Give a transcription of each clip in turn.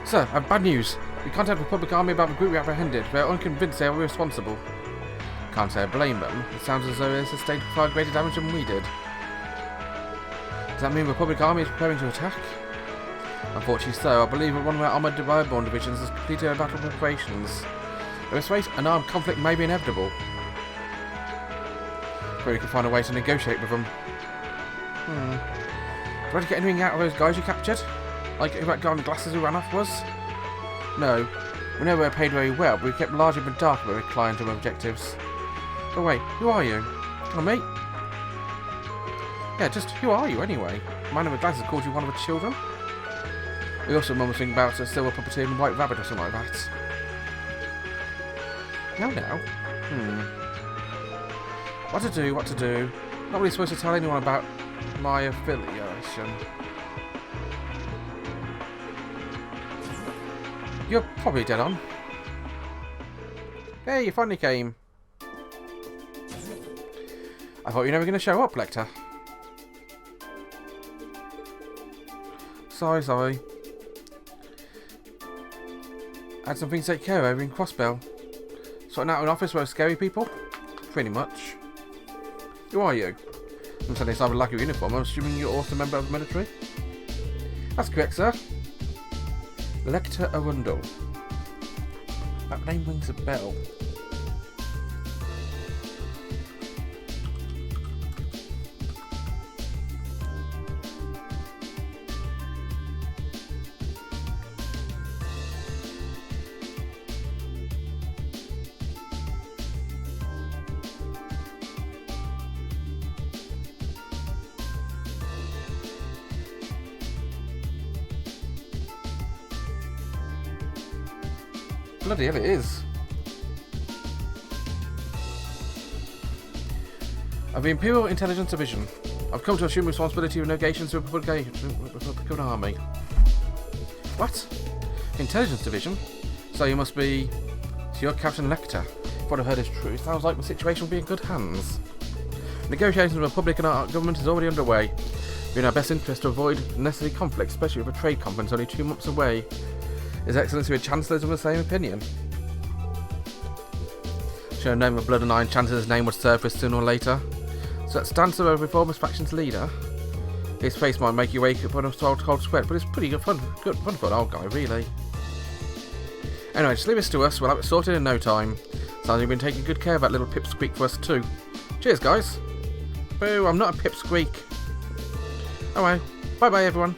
Sir, I have bad news. We contacted the Republic Army about the group we apprehended. We are unconvinced they are responsible. Can't say I blame them. It sounds as though they sustained far greater damage than we did. Does that mean the Republic Army is preparing to attack? Unfortunately so. I believe that one of our armoured airborne divisions has completed their battle preparations. Let's face it, an armed conflict may be inevitable. But we can find a way to negotiate with them. Try to get anything out of those guys you captured? Like who that guy with glasses who ran off was? No. We know we were paid very well, but we kept largely in the dark about our client and objectives. But wait, who are you? Oh, mate? Yeah, just who are you anyway? The man with glasses called you one of the children? We also remember thinking about a silver puppeteer and white rabbit or something like that. Now. What to do? Not really supposed to tell anyone about my affiliation. You're probably dead on. Hey, you finally came. I thought you were never going to show up, Lecter. Sorry. I had some things to take care of over in Crossbell. Sorting out an office where scary people? Pretty much. Who are you? I'm saying it's either lack of uniform. I'm assuming you're also a member of the military? That's correct, sir. Lecter Arundel. That name rings a bell. Bloody hell, it is. Of the Imperial Intelligence Division, I've come to assume responsibility of negations to the Republican Army. What? Intelligence Division? So you must be... So you're Captain Lecter. If what I've heard is true, sounds like the situation will be in good hands. Negotiations with the Republic and our government is already underway. We're in our best interest to avoid unnecessary conflict, especially with a trade conference only 2 months away. His Excellency the Chancellor is of the same opinion. Should have known the Blood and Iron Chancellor's name would surface sooner or later. So that stance of a Reformist Factions leader. His face might make you wake up on a cold sweat, but it's pretty good fun for an old guy, really. Anyway, just leave this to us, we'll have it sorted in no time. Sounds like you've been taking good care of that little pipsqueak for us too. Cheers, guys. Boo, I'm not a pipsqueak. Alright, bye everyone.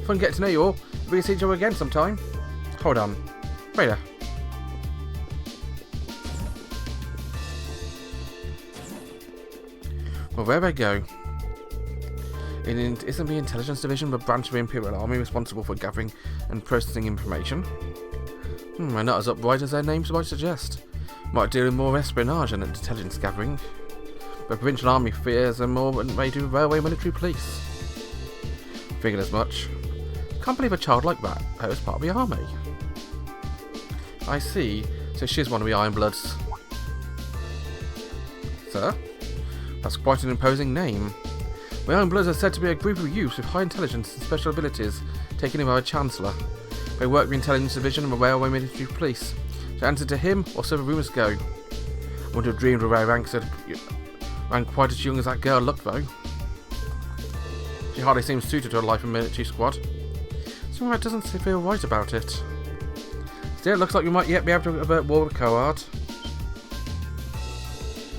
Fun getting to know you all. We can see each other again sometime. Hold on. Wait there. Well, where do I go? Isn't the Intelligence Division the branch of the Imperial Army responsible for gathering and processing information? They're not as upright as their names might suggest. Might deal with more espionage than intelligence gathering. The Provincial Army fears are more than they do railway military police. Figured as much. Can't believe a child like that was part of the army. I see. So she's one of the Iron Bloods. Sir? That's quite an imposing name. The Iron Bloods are said to be a group of youths with high intelligence and special abilities, taken in by a Chancellor. They work with the Intelligence Division and the Railway Military Police. To answer to him, or so the rumours go. I wouldn't have dreamed of their ranks ran quite as young as that girl looked, though. She hardly seems suited to a life in a military squad. Something that doesn't feel right about it. Still, it looks like we might yet be able to avert war with Cohard.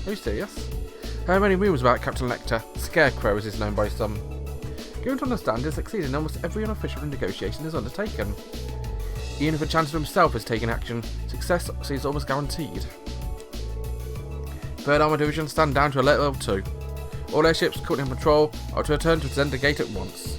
Are you serious? There are many rumours about Captain Lecter. Scarecrow, as is known by some. Given to understand, he succeeded in almost every unofficial negotiation is undertaken. Even if the Chancellor himself has taken action, success seems almost guaranteed. 3rd Armour Division stand down to a level 2. All their ships currently in patrol are to return to Zenda Gate at once.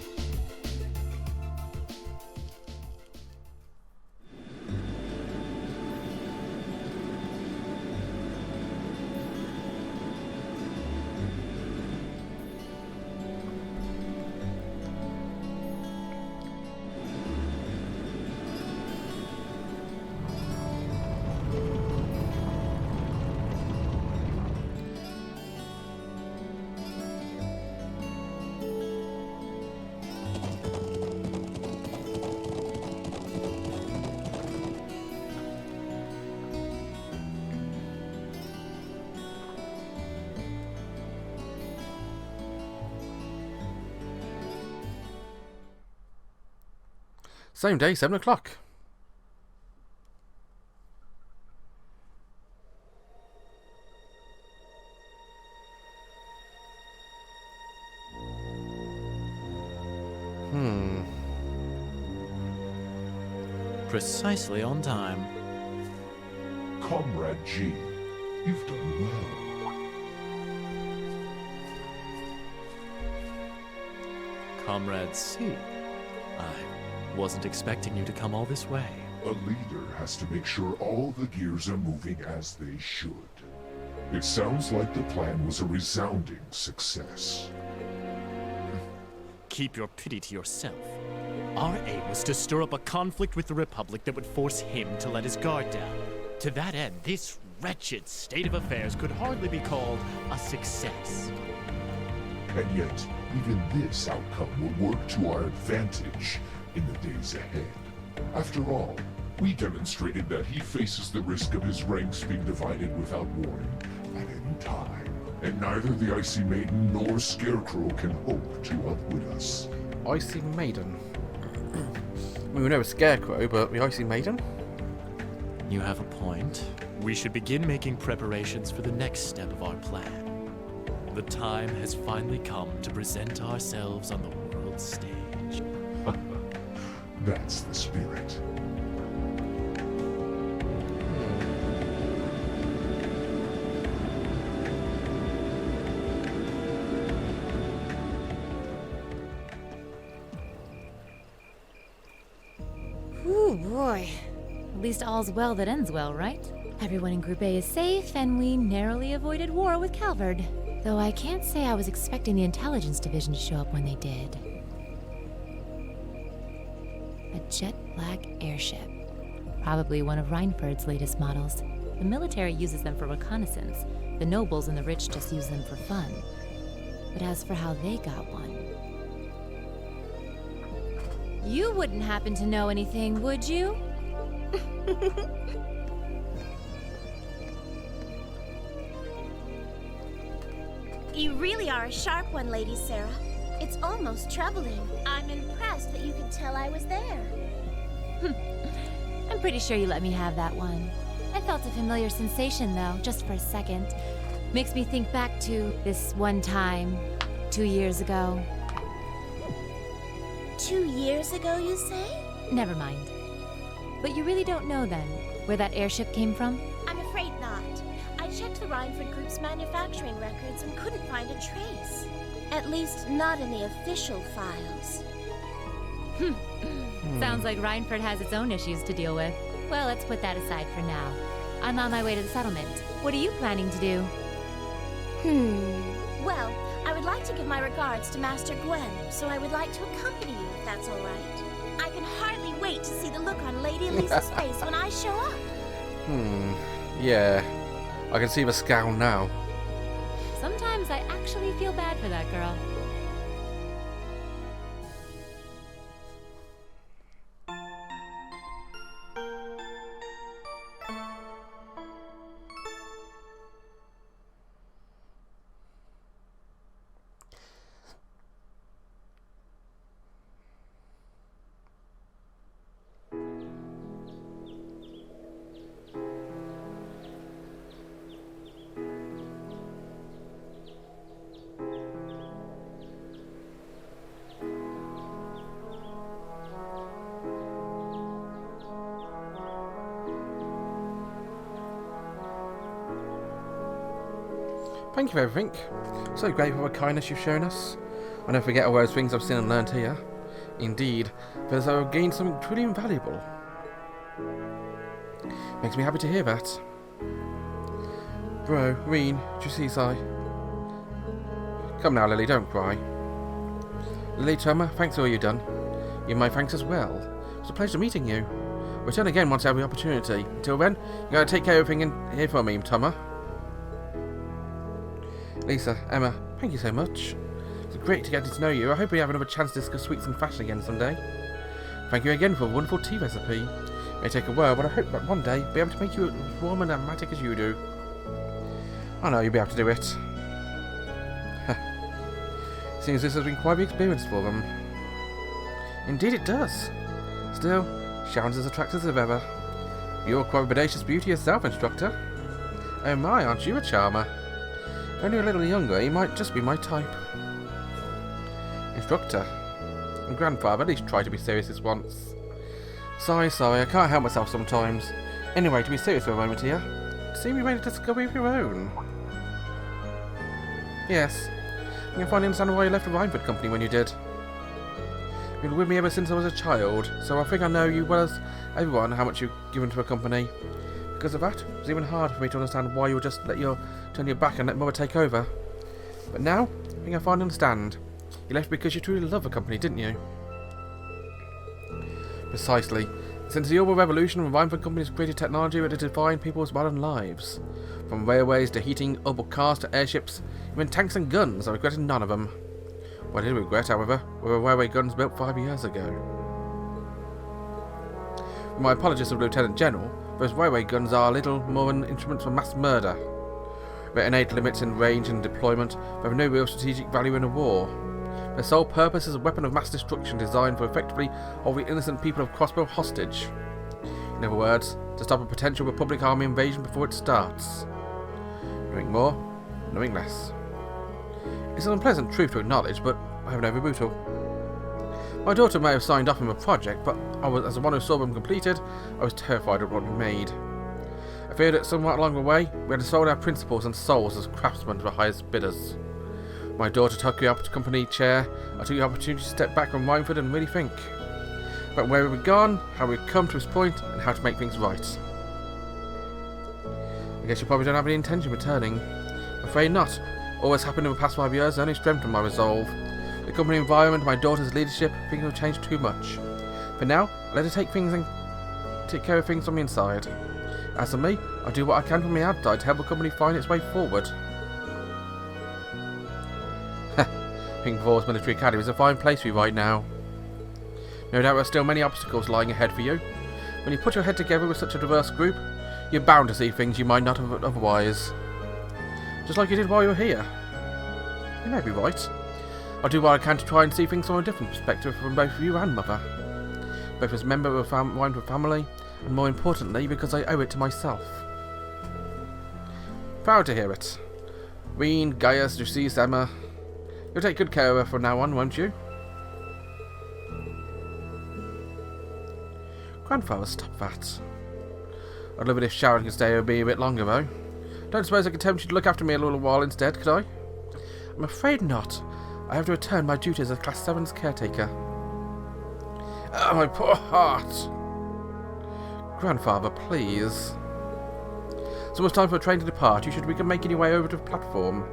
Same day, 7 o'clock. Precisely on time. Comrade G, you've done well. Comrade C, I wasn't expecting you to come all this way. A leader has to make sure all the gears are moving as they should. It sounds like the plan was a resounding success. Keep your pity to yourself. Our aim was to stir up a conflict with the Republic that would force him to let his guard down. To that end, this wretched state of affairs could hardly be called a success. And yet, even this outcome will work to our advantage in the days ahead. After all, we demonstrated that he faces the risk of his ranks being divided without warning at any time. And neither the Icy Maiden nor Scarecrow can hope to outwit us. Icy Maiden. I mean, we know a Scarecrow, but the Icy Maiden? You have a point. We should begin making preparations for the next step of our plan. The time has finally come to present ourselves on the world stage. That's the spirit. Ooh, boy. At least all's well that ends well, right? Everyone in Group A is safe, and we narrowly avoided war with Calvard. Though I can't say I was expecting the intelligence division to show up when they did. A jet black airship. Probably one of Reinford's latest models. The military uses them for reconnaissance. The nobles and the rich just use them for fun. But as for how they got one... You wouldn't happen to know anything, would you? You really are a sharp one, Lady Sarah. It's almost troubling. I'm impressed that you could tell I was there. I'm pretty sure you let me have that one. I felt a familiar sensation, though, just for a second. Makes me think back to this one time, 2 years ago. 2 years ago, you say? Never mind. But you really don't know, then, where that airship came from? I'm afraid not. I checked the Reinford Group's manufacturing records and couldn't find a trace. At least, not in the official files. Sounds like Reinford has its own issues to deal with. Well, let's put that aside for now. I'm on my way to the settlement. What are you planning to do? Well, I would like to give my regards to Master Gwen, so I would like to accompany you if that's all right. I can hardly wait to see the look on Lady Elisa's face when I show up. Yeah. I can see the scowl now. Sometimes I actually feel bad for that girl. Thank you for everything. So grateful for the kindness you've shown us. I'll never forget all those things I've seen and learned here. Indeed, feels like I've gained something truly invaluable. Makes me happy to hear that. Bro, Rean, do you see Si? Come now, Lily, don't cry. Lily, Toma, thanks for all you've done. You my thanks as well. It was a pleasure meeting you. Return again once I have the opportunity. Until then, you gotta take care of everything in here for me, Toma. Lisa, Emma, thank you so much. It's great to get to know you. I hope we have another chance to discuss sweets and fashion again someday. Thank you again for a wonderful tea recipe. It may take a while, but I hope that one day I'll be able to make you as warm and aromatic as you do. I know you'll be able to do it. Seems this has been quite the experience for them. Indeed it does. Still, Sharon's as attractive as ever. You're quite a bodacious beauty yourself, Instructor. Oh my, aren't you a charmer? If only a little younger, he might just be my type. Instructor. And Grandfather, at least try to be serious this once. Sorry, I can't help myself sometimes. Anyway, to be serious for a moment here, it seems you made a discovery of your own. Yes, I can finally understand why you left the Rhineford Company when you did. You've been with me ever since I was a child, so I think I know you well as everyone how much you've given to a company. Because of that, it was even harder for me to understand why you would just turn your back and let Mother take over. But now, I think I finally understand. You left because you truly love the company, didn't you? Precisely. Since the Urban Revolution, the Rhineford Company has created technology that has defined people's modern lives. From railways to heating, urban cars to airships, even tanks and guns, I regretted none of them. What I did regret, however, were the railway guns built 5 years ago. With my apologies to the Lieutenant General, those railway guns are little more than instruments for mass murder. Their innate limits in range and deployment have no real strategic value in a war. Their sole purpose is a weapon of mass destruction designed for effectively hold the innocent people of Crossbow hostage. In other words, to stop a potential Republic Army invasion before it starts. Nothing more, nothing less. It's an unpleasant truth to acknowledge, but I have no rebuttal. My daughter may have signed off on the project, but as the one who saw them completed, I was terrified of what we made. I feared that somewhat along the way, we had sold our principles and souls as craftsmen to the highest bidders. My daughter took the company chair. I took the opportunity to step back from Rhineford and really think about where we've gone, how we've come to this point, and how to make things right. I guess you probably don't have any intention of returning. I'm afraid not. All that's happened in the past 5 years only strengthened my resolve. The company environment, my daughter's leadership, things have changed too much. For now, I let her take care of things from the inside. As for me, I'll do what I can from the outside to help the company find its way forward. I think Thors Military Academy is a fine place for you right now. No doubt there are still many obstacles lying ahead for you. When you put your head together with such a diverse group, you're bound to see things you might not have otherwise. Just like you did while you were here. You may be right. I'll do what I can to try and see things from a different perspective from both you and Mother. Both as a member of the Rhineford family, and more importantly, because I owe it to myself. Proud to hear it. Rean, Gaius, Lucis, Emma. You'll take good care of her from now on, won't you? Grandfather, stop that. I'd love it if Sharon could stay with me a bit longer, though. Don't suppose I could tempt you to look after me a little while instead, could I? I'm afraid not. I have to return my duties as Class 7's caretaker. Oh, my poor heart. Grandfather, please. It's almost time for the train to depart. You should begin making your way over to the platform.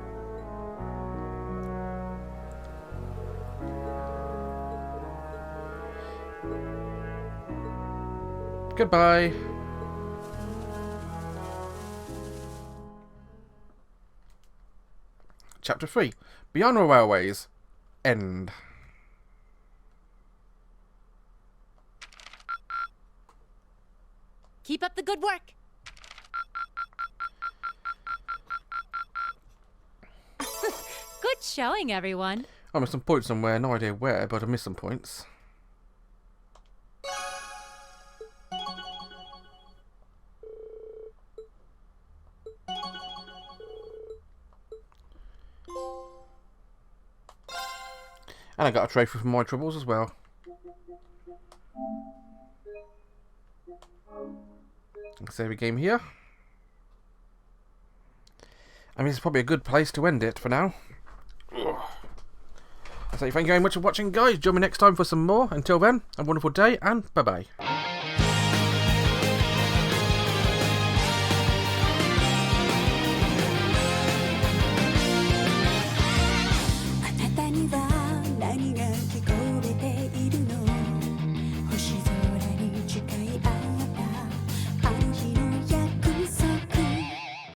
Goodbye. Chapter 3. Beyond the Railways. End. Keep up the good work. Good showing, everyone. I missed some points somewhere. No idea where, but I missed some points. And I got a trophy for my troubles as well. Save a game here. I mean, it's probably a good place to end it for now. So thank you very much for watching, guys. Join me next time for some more. Until then, have a wonderful day, and bye-bye.